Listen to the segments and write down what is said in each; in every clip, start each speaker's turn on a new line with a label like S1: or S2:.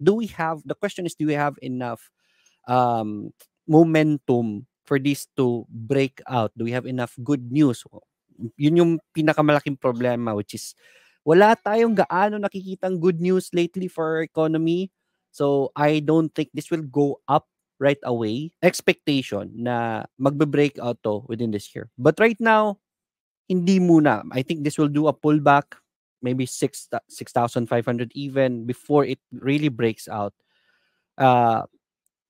S1: The question is, do we have enough um, momentum for this to break out? Do we have enough good news? Yun yung pinakamalaking problema, which is wala tayong gaano nakikitang good news lately for our economy. So I don't think this will go up right away. Expectation na magbe-break out to within this year. But right now, hindi muna. I think this will do a pullback, maybe 6,500 even before it really breaks out. Uh,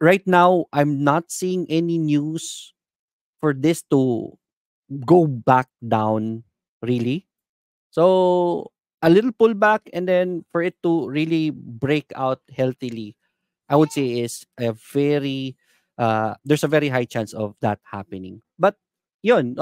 S1: right now, I'm not seeing any news for this to go back down really. So a little pullback and then for it to really break out healthily, I would say is a very there's a very high chance of that happening. But yun,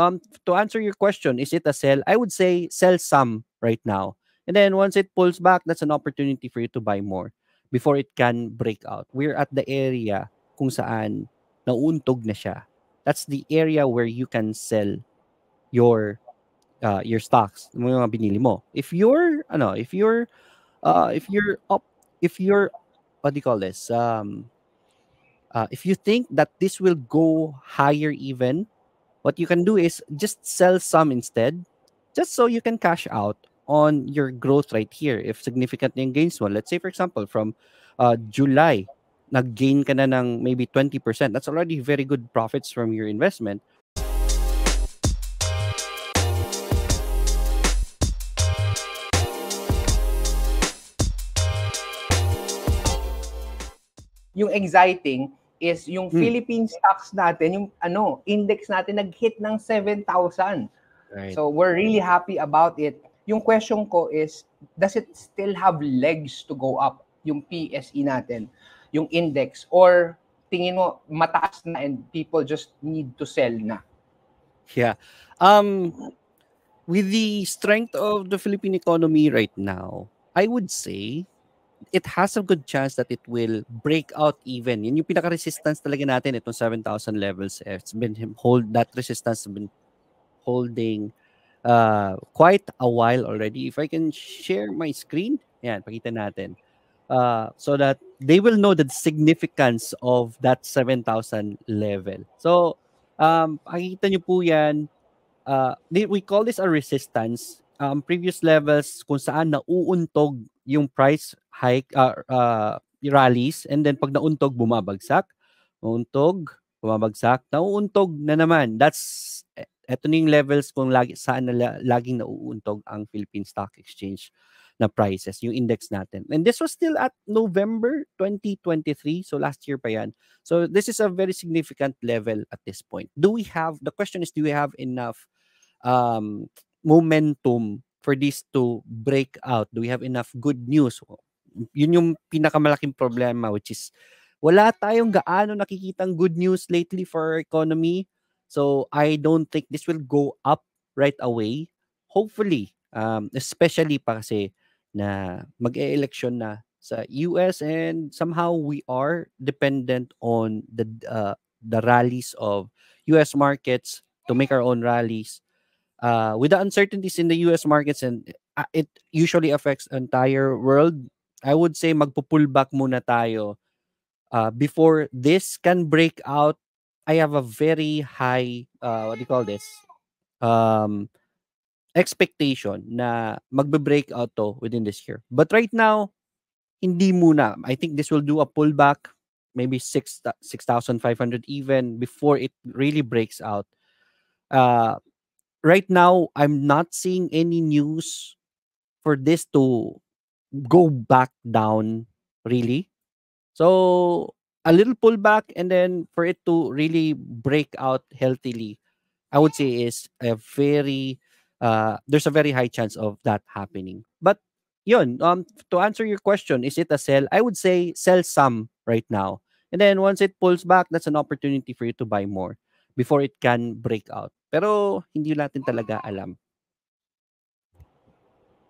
S1: to answer your question, is it a sell? I would say sell some right now. And then once it pulls back, that's an opportunity for you to buy more before it can break out. We're at the area kung saan nauuntog na siya. That's the area where you can sell your stocks, yung mga binili mo. If you're up, if you're what do you call this? If you think that this will go higher even, what you can do is just sell some instead, just so you can cash out on your growth right here. If significant yung gains mo, let's say for example from July, nag-gain ka na ng maybe 20%. That's already very good profits from your investment.
S2: Yung exciting is yung Philippine stocks natin, yung index natin nag-hit ng 7,000.
S1: Right.
S2: So we're really happy about it. Yung question ko is, does it still have legs to go up, yung PSE natin, yung index, or tingin mo mataas na and people just need to sell na?
S1: Yeah. With the strength of the Philippine economy right now, I would say it has a good chance that it will break out even. Yun yung pinaka-resistance talaga natin, itong 7,000 levels. It's been that resistance has been holding quite a while already. If I can share my screen, yan, pakita natin. So that they will know the significance of that 7,000 level. So, pakikita nyo po yan, we call this a resistance. Previous levels kung saan nauuntog yung price hike, rallies, and then pag nauntog, bumabagsak. Nauuntog, bumabagsak, nauuntog na naman. Eto na yung levels kung saan laging nauuntog ang Philippine Stock Exchange na prices, yung index natin. And this was still at November 2023, so last year pa yan. So this is a very significant level at this point. The question is, do we have enough momentum for this to break out? Do we have enough good news? Yun yung pinakamalaking problema, which is wala tayong gaano nakikitang good news lately for our economy. So I don't think this will go up right away. Hopefully, especially pa kasi na mag-e-election na sa US, and somehow we are dependent on the rallies of US markets to make our own rallies. With the uncertainties in the US markets, and it usually affects the entire world, I would say magpo-pullback muna tayo before this can break out. I have a very high what do you call this? Expectation na magbe-break out to within this year. But right now, hindi muna. I think this will do a pullback, maybe 6,500 even before it really breaks out. Right now, I'm not seeing any news for this to go back down really. So a little pullback and then for it to really break out healthily, I would say is a very there's a very high chance of that happening. But yun, to answer your question, is it a sell? I would say sell some right now. And then once it pulls back, that's an opportunity for you to buy more before it can break out. Pero hindi natin talaga alam.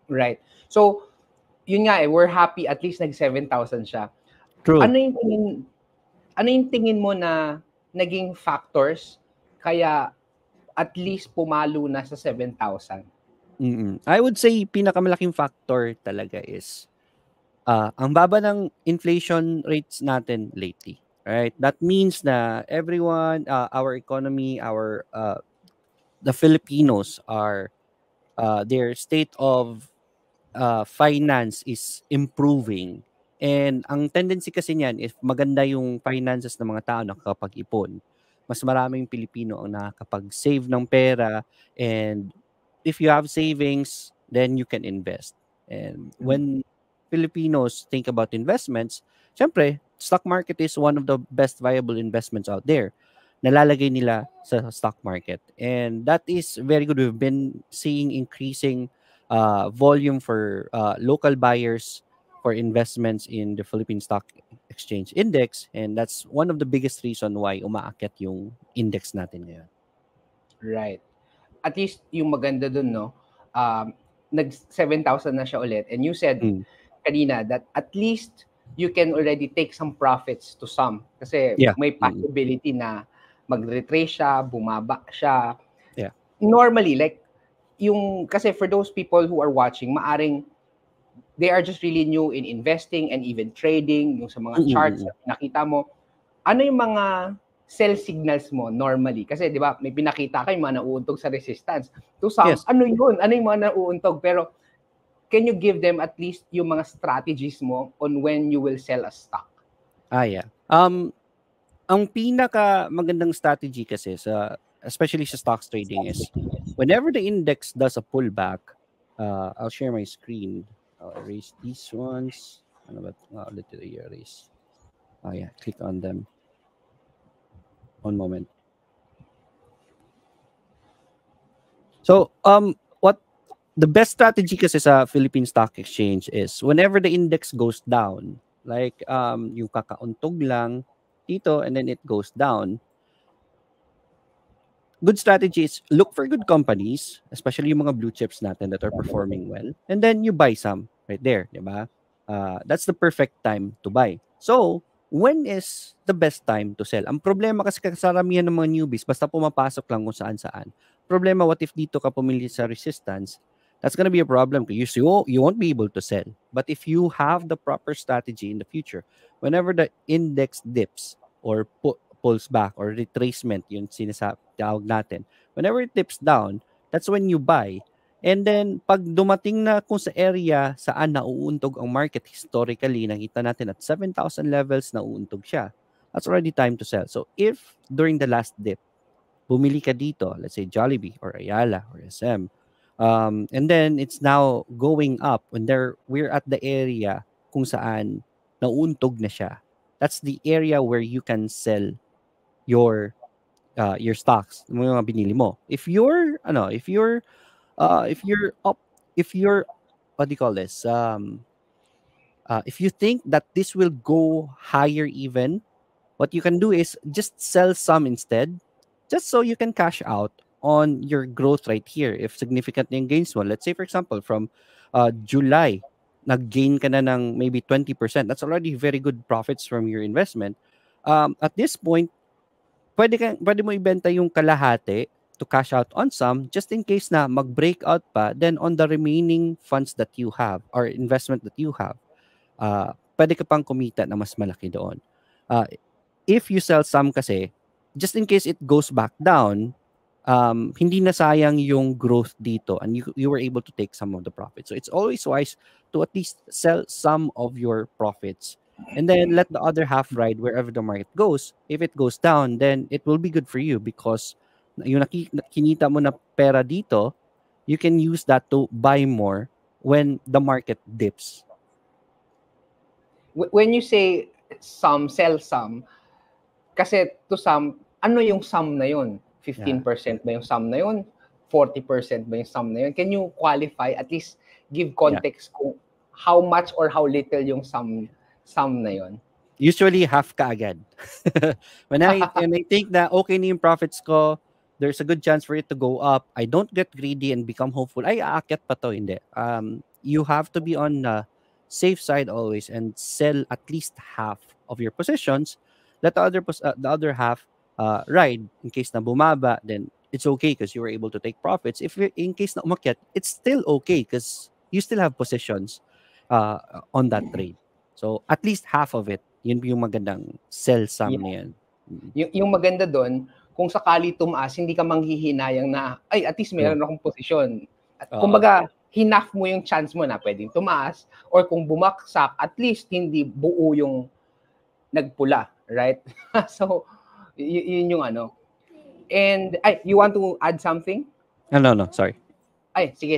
S2: Right. So, yun nga we're happy at least nag 7,000 siya.
S1: True.
S2: Ano yung tingin mo na naging factors kaya at least pumalo na sa 7,000?
S1: I would say pinakamalaking factor talaga is ang baba ng inflation rates natin lately, right? That means na everyone, our economy, the Filipinos are, their state of finance is improving. And ang tendency kasi niyan, if maganda yung finances ng mga tao nakakapag-ipon, mas maraming Pilipino ang nakakapag-save ng pera. And if you have savings, then you can invest. And when Filipinos think about investments, syempre, stock market is one of the best viable investments out there. Nalalagay nila sa stock market. And that is very good. We've been seeing increasing volume for local buyers for investments in the Philippine Stock Exchange Index, and that's one of the biggest reason why umaakyat yung index natin ngayon.
S2: Right. At least yung maganda dun, no? Nag 7,000 na siya ulit. And you said kanina that at least you can already take some profits to some. Kasi may possibility na mag-retrace siya, bumaba siya.
S1: Yeah.
S2: Normally, like, kasi for those people who are watching, maaring they are just really new in investing and even trading, yung sa mga charts na nakita mo. Ano yung mga sell signals mo normally? Kasi di ba, may pinakita kayo mga nauuntog sa resistance. To some, ano yun? Ano yung mga nauuntog? Pero can you give them at least yung mga strategies mo on when you will sell a stock?
S1: Yeah. Ang pinaka magandang strategy kasi especially sa stocks trading is whenever the index does a pullback, I'll share my screen. I'll erase these ones. Ano ba? Ulit erase. Yeah, click on them. One moment. So, what the best strategy kasi sa Philippine Stock Exchange is whenever the index goes down, like yung kakauntog lang dito and then it goes down, good strategy is look for good companies, especially yung mga blue chips natin that are performing well, and then you buy some right there, di ba? That's the perfect time to buy. So, when is the best time to sell? Ang problema kasi kasaramihan ng mga newbies, basta pumapasok lang kung saan-saan. Problema, what if dito ka pumili sa resistance? That's gonna be a problem because you won't be able to sell. But if you have the proper strategy in the future, whenever the index dips or pulls back or retracement, yung sinasabing natin, whenever it dips down, that's when you buy. And then, pag dumating na kung sa area saan nauuntog ang market, historically, nakita natin at 7,000 levels, nauuntog siya. That's already time to sell. So, if during the last dip, bumili ka dito, let's say Jollibee or Ayala or SM, and then it's now going up when we're at the area kung saan nauuntog na siya. That's the area where you can sell your stocks, yung mga binili mo. If you're what do you call this? If you think that this will go higher even, what you can do is just sell some instead, just so you can cash out on your growth right here. If significant yung gains mo, let's say for example, from July, nag-gain ka na ng maybe 20%. That's already very good profits from your investment. At this point, pwede mo ibenta yung kalahati to cash out on some just in case na mag-breakout pa, then on the remaining funds that you have or investment that you have, pwede ka pang kumita na mas malaki doon. If you sell some kasi, just in case it goes back down, hindi na sayang yung growth dito and you were able to take some of the profits. So it's always wise to at least sell some of your profits and then let the other half ride wherever the market goes. If it goes down, then it will be good for you because yung kinita mo na pera dito, you can use that to buy more when the market dips.
S2: When you say some, sell some, kasi to some, ano yung sum na yun? 15% ba yung sum na yun? 40% ba yung sum na yun? Can you qualify, at least give context kung how much or how little yung sum na yun?
S1: Usually half kaagad. when I think na okay na yung profits ko, there's a good chance for it to go up. I don't get greedy and become hopeful. Ay, aakyat pa to. Hindi. You have to be on the safe side always and sell at least half of your positions. Let the other half ride in case na bumaba, then it's okay because you were able to take profits. If in case na umakyat, it's still okay because you still have positions on that trade. So, at least half of it, yun yung magandang sell sum na yan.
S2: Yung maganda doon, kung sakali tumaas, hindi ka manghihinayang na, ay, at least meron akong posisyon. At kumbaga, hinaf mo yung chance mo na pwedeng tumaas, or kung bumaksak, at least hindi buo yung nagpula, right? So, yun yung ano. And, you want to add something?
S1: No, sorry.
S2: Ay, sige.